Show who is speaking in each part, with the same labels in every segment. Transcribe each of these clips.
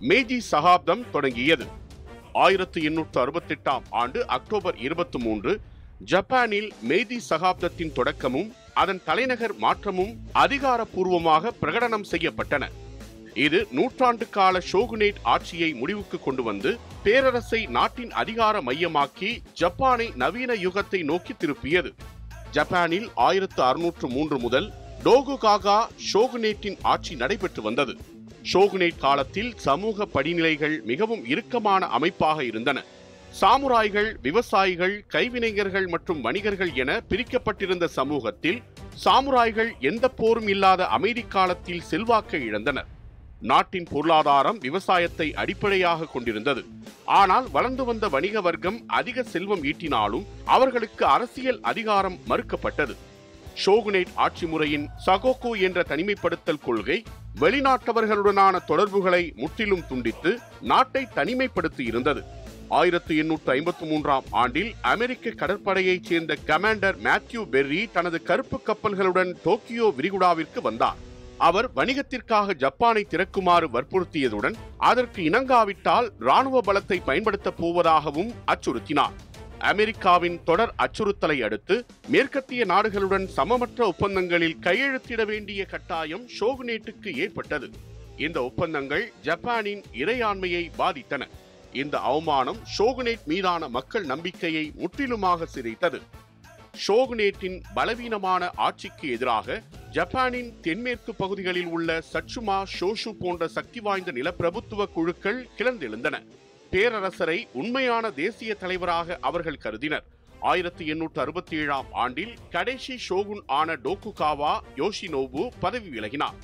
Speaker 1: மேஜி சகாப்தம் தொடங்கியது. 1868ஆம் ஆண்டு அக்டோபர் 23 ஜப்பானில் மேஜி சகாப்தத்தின் தொடக்கமும் அதன் தலைநகர் மாற்றமும் அதிகாரப்பூர்வமாக பிரகடனம் செய்யப்பட்டன. இது நூற்றாண்டு கால ஷோகுனேட் ஆட்சியை முடிவுக்கு கொண்டு வந்து பேரரசை நாட்டின் அதிகார மையமாக்கி ஜப்பானை நவீன யுகத்தை நோக்கி திருப்பியது. ஜப்பானில் 1603 முதல் டோகுகாகா ஷோகுனேட்டின் ஆட்சி நடைபெற்று வந்தது. ஷோகுனேட் காலத்தில் சமூக படிநிலைகள் மிகவும் இறுக்கமான அமைப்பாக இருந்தன. சாமுராய்கள், விவசாயிகள், கைவினைஞர்கள் மற்றும் வணிகர்கள் என பிரிக்கப்பட்டிருந்த சமூகத்தில் சாமுராய்கள் எந்த போரும் இல்லாத அமைதி காலத்தில் செல்வாக்கை இழந்தனர். நாட்டின் பொருளாதாரம் விவசாயத்தை அடிப்படையாக கொண்டிருந்தது. ஆனால் வளர்ந்து வந்த வணிக வர்க்கம் அதிக செல்வம் ஈட்டினாலும் அவர்களுக்கு அரசியல் அதிகாரம் மறுக்கப்பட்டது. ஷோகுனேட் ஆட்சி முறையின் சகோகு என்ற தனிமைப்படுத்தல் கொள்கை வெளிநாட்டவர்களுடனான தொடர்புகளை முற்றிலும் துண்டித்து நாட்டை தனிமைப்படுத்தி இருந்தது. 1853ஆம் ஆண்டில் அமெரிக்க கடற்படையைச் சேர்ந்த கமாண்டர் மேத்யூ பெர்ரி தனது கருப்பு கப்பல்களுடன் டோக்கியோ விரிகுடாவிற்கு வந்தார். அவர் வணிகத்திற்காக ஜப்பானை திறக்குமாறு வற்புறுத்தியதுடன் அதற்கு இணங்காவிட்டால் இராணுவ பலத்தை பயன்படுத்தப் போவதாகவும் அச்சுறுத்தினார். அமெரிக்காவின் தொடர் அச்சுறுத்தலை அடுத்து மேற்கத்திய நாடுகளுடன் சமமற்ற ஒப்பந்தங்களில் கையெழுத்திட வேண்டிய கட்டாயம் ஷோகுனேட்டுக்கு ஏற்பட்டது. இந்த ஒப்பந்தங்கள் ஜப்பானின் இறையாண்மையை பாதித்தன. இந்த அவமானம் ஷோகுனேட் மீதான மக்கள் நம்பிக்கையை முற்றிலுமாக சிதைத்தது. ஷோகுனேட்டின் பலவீனமான ஆட்சிக்கு எதிராக ஜப்பானின் தென்மேற்கு பகுதிகளில் உள்ள சட்சுமா, ஷோஷு போன்ற சக்தி வாய்ந்த நிலப்பிரபுத்துவ குழுக்கள் கிளர்ந்தெழுந்தன. பேரரசரை உண்மையான தேசிய தலைவராக அவர்கள் கருதினர். 1867ஆம் ஆண்டில் கடைசி ஷோகுன் ஆன டோகுகாவா யோஷினோபு பதவி விலகினார்.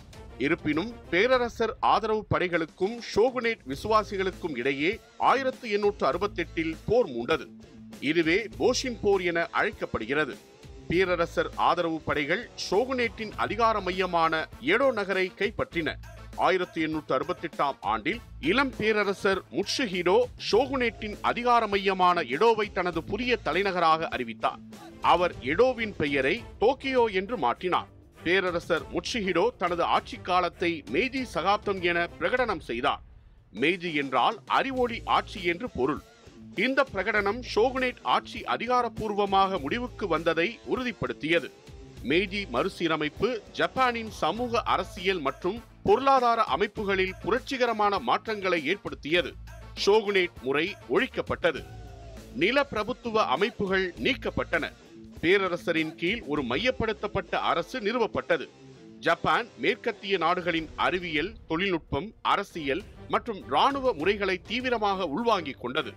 Speaker 1: இருப்பினும் பேரரசர் ஆதரவு படைகளுக்கும் ஷோகுனேட் விசுவாசிகளுக்கும் இடையே 1868இல் போர் மூண்டது. இதுவே போஷின் போர் என அழைக்கப்படுகிறது. பேரரசர் ஆதரவு படைகள் ஷோகுனேட்டின் அதிகார மையமான ஏடோ நகரை கைப்பற்றின. 1868ஆம் ஆண்டில் இளம் பேரரசர் முட்சுஹிடோ ஷோகுனேட்டின் அதிகார மையமான எடோவை தனது புதிய தலைநகராக அறிவித்தார். அவர் எடோவின் பெயரை டோக்கியோ என்று மாற்றினார். பேரரசர் முட்சுஹிடோ தனது ஆட்சி காலத்தை மேஜி சகாப்தம் என பிரகடனம் செய்தார். மேஜி என்றால் அறிவொளி ஆட்சி என்று பொருள். இந்த பிரகடனம் ஷோகுனேட் ஆட்சி அதிகாரப்பூர்வமாக முடிவுக்கு வந்ததை உறுதிப்படுத்தியது. மேஜி மறுசீரமைப்பு ஜப்பானின் சமூக, அரசியல் மற்றும் பொருளாதார அமைப்புகளில் புரட்சிகரமான மாற்றங்களை ஏற்படுத்தியது. ஷோகுனேட் முறை ஒழிக்கப்பட்டது. நிலப்பிரபுத்துவ அமைப்புகள் நீக்கப்பட்டன. பேரரசரின் கீழ் ஒரு மையப்படுத்தப்பட்ட அரசு நிறுவப்பட்டது. ஜப்பான் மேற்கத்திய நாடுகளின் அறிவியல், தொழில்நுட்பம், அரசியல் மற்றும் இராணுவ முறைகளை தீவிரமாக உள்வாங்கிக் கொண்டது.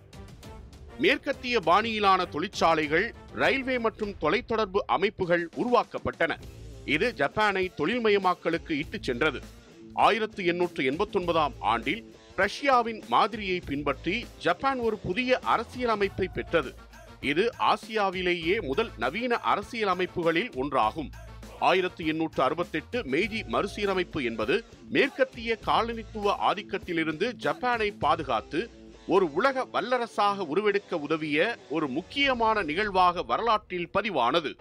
Speaker 1: மேற்கத்திய பாணியிலான தொழிற்சாலைகள், ரயில்வே மற்றும் தொலைத்தொடர்பு அமைப்புகள் உருவாக்கப்பட்டன. இது ஜப்பானை தொழில்மயமாக்கலுக்கு இட்டுச் சென்றது. 1889ஆம் ஆண்டில் ரஷ்யாவின் மாதிரியை பின்பற்றி ஜப்பான் ஒரு புதிய அரசியல் அமைப்பை பெற்றது. இது ஆசியாவிலேயே முதல் நவீன அரசியல் அமைப்புகளில் ஒன்றாகும். 1868 மேஜி மறுசீரமைப்பு என்பது மேற்கத்திய காலனித்துவ ஆதிக்கத்திலிருந்து ஜப்பானை பாதுகாத்து ஒரு உலக வல்லரசாக உருவெடுக்க உதவிய ஒரு முக்கியமான நிகழ்வாக வரலாற்றில் பதிவானது.